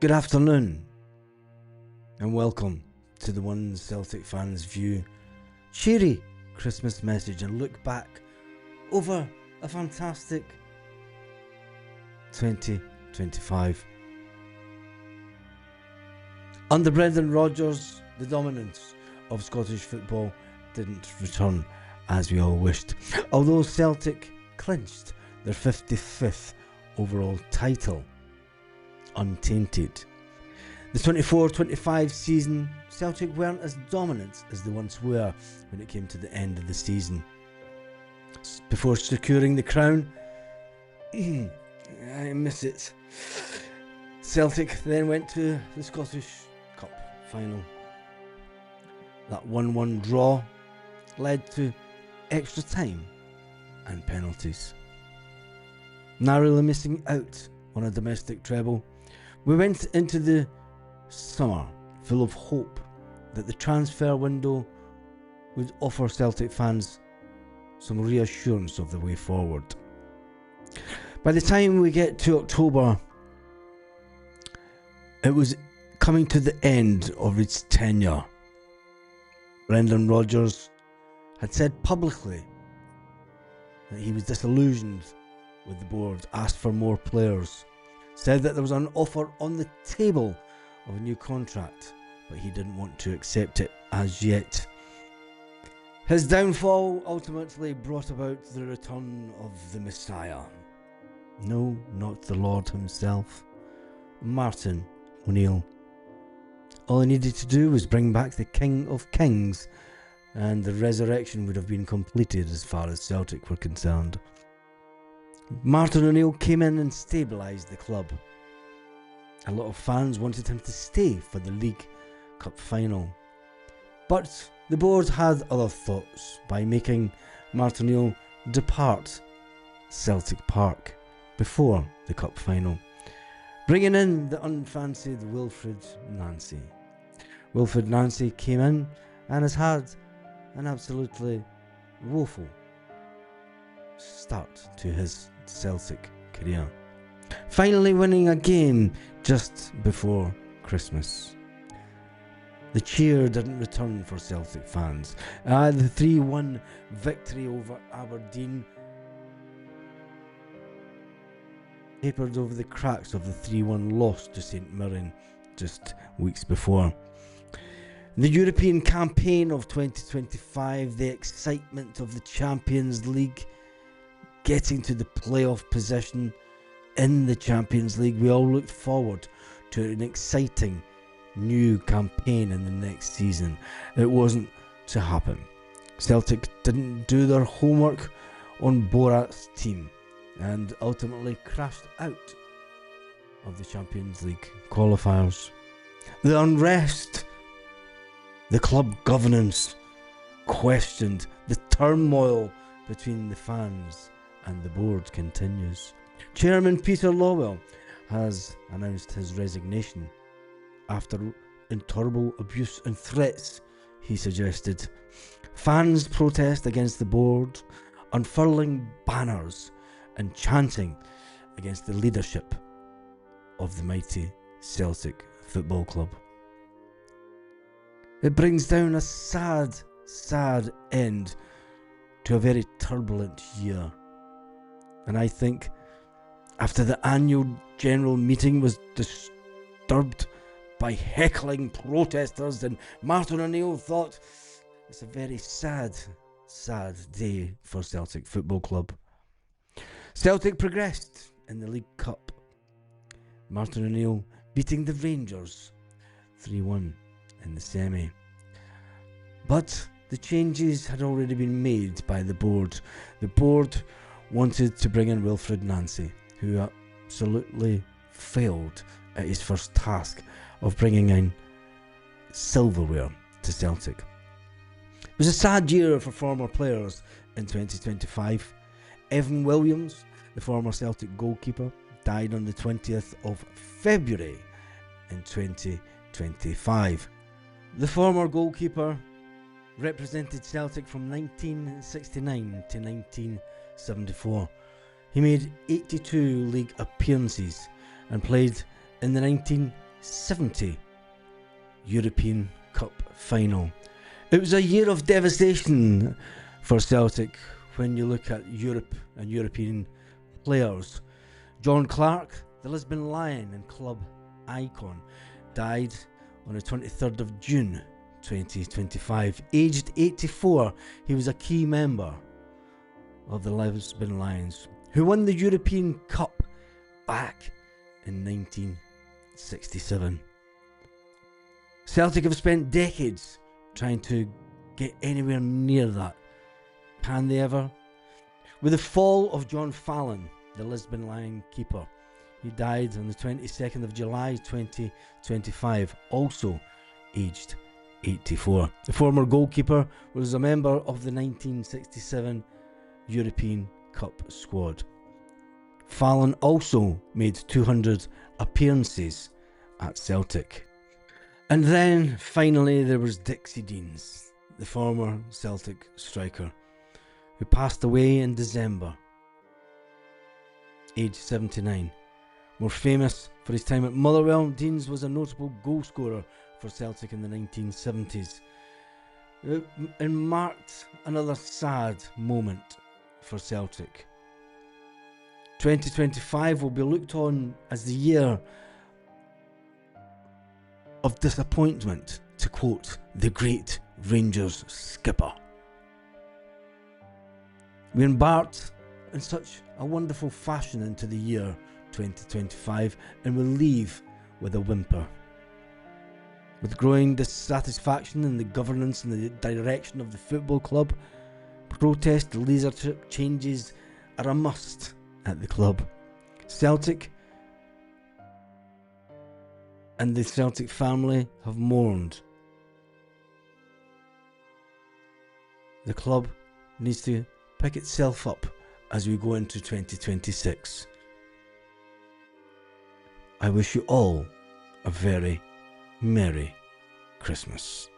Good afternoon and welcome to the One Celtic Fans View cheery Christmas message and look back over a fantastic 2025. Under Brendan Rodgers, the dominance of Scottish football didn't return as we all wished, although Celtic clinched their 55th overall title untainted. The 24-25 season, Celtic weren't as dominant as they once were when it came to the end of the season. Before securing the crown, I miss it. Celtic then went to the Scottish Cup final. That 1-1 draw led to extra time and penalties. Narrowly missing out on a domestic treble, we went into the summer full of hope that the transfer window would offer Celtic fans some reassurance of the way forward. By the time we get to October, it was coming to the end of its tenure. Brendan Rodgers had said publicly that he was disillusioned with the board, asked for more players, said that there was an offer on the table of a new contract, but he didn't want to accept it as yet. His downfall ultimately brought about the return of the Messiah. No, not the Lord himself, Martin O'Neill. All he needed to do was bring back the King of Kings, and the resurrection would have been completed as far as Celtic were concerned. Martin O'Neill came in and stabilised the club. A lot of fans wanted him to stay for the League Cup final, but the board had other thoughts by making Martin O'Neill depart Celtic Park before the Cup final, bringing in the unfancied Wilfred Nancy. Wilfred Nancy came in and has had an absolutely woeful start to his Celtic career, finally winning a game just before Christmas. The cheer didn't return for Celtic fans. The 3-1 victory over Aberdeen papered over the cracks of the 3-1 loss to St Mirren just weeks before. The European campaign of 2025, the excitement of the Champions League, getting to the playoff position in the Champions League, we all looked forward to an exciting new campaign in the next season. It wasn't to happen. Celtic didn't do their homework on Borat's team and ultimately crashed out of the Champions League qualifiers. The unrest, the club governance questioned, the turmoil between the fans and the board continues. Chairman Peter Lawwell has announced his resignation after intolerable abuse and threats, he suggested. Fans protest against the board, unfurling banners and chanting against the leadership of the mighty Celtic Football Club. It brings down a sad end to a very turbulent year. And I think after the annual general meeting was disturbed by heckling protesters, and Martin O'Neill thought it's a very sad day for Celtic Football Club. Celtic progressed in the League Cup. Martin O'Neill beating the Rangers 3-1 in the semi. But the changes had already been made by the board. The board wanted to bring in Wilfred Nancy, who absolutely failed at his first task of bringing in silverware to Celtic. It was a sad year for former players in 2025. Evan Williams, the former Celtic goalkeeper, died on the 20th of February in 2025. The former goalkeeper represented Celtic from 1969 to 1974. He made 82 league appearances and played in the 1970 European Cup final. It was a year of devastation for Celtic when you look at Europe and European players. John Clark, the Lisbon Lion and club icon, died on the 23rd of June 2025. Aged 84, he was a key member of the Lisbon Lions, who won the European Cup back in 1967. Celtic have spent decades trying to get anywhere near that. Can they ever? With the fall of John Fallon, the Lisbon Lion keeper, he died on the 22nd of July 2025, also aged 84. The former goalkeeper was a member of the 1967 European Cup squad. Fallon also made 200 appearances at Celtic. And then finally there was Dixie Deans, the former Celtic striker, who passed away in December, aged 79. More famous for his time at Motherwell, Deans was a notable goal scorer for Celtic in the 1970s. It marked another sad moment for Celtic. 2025 will be looked on as the year of disappointment, to quote the great Rangers skipper. We embarked in such a wonderful fashion into the year 2025 and will leave with a whimper. With growing dissatisfaction in the governance and the direction of the football club, protest leadership changes are a must at the club. Celtic and the Celtic family have mourned. The club needs to pick itself up as we go into 2026. I wish you all a very Merry Christmas.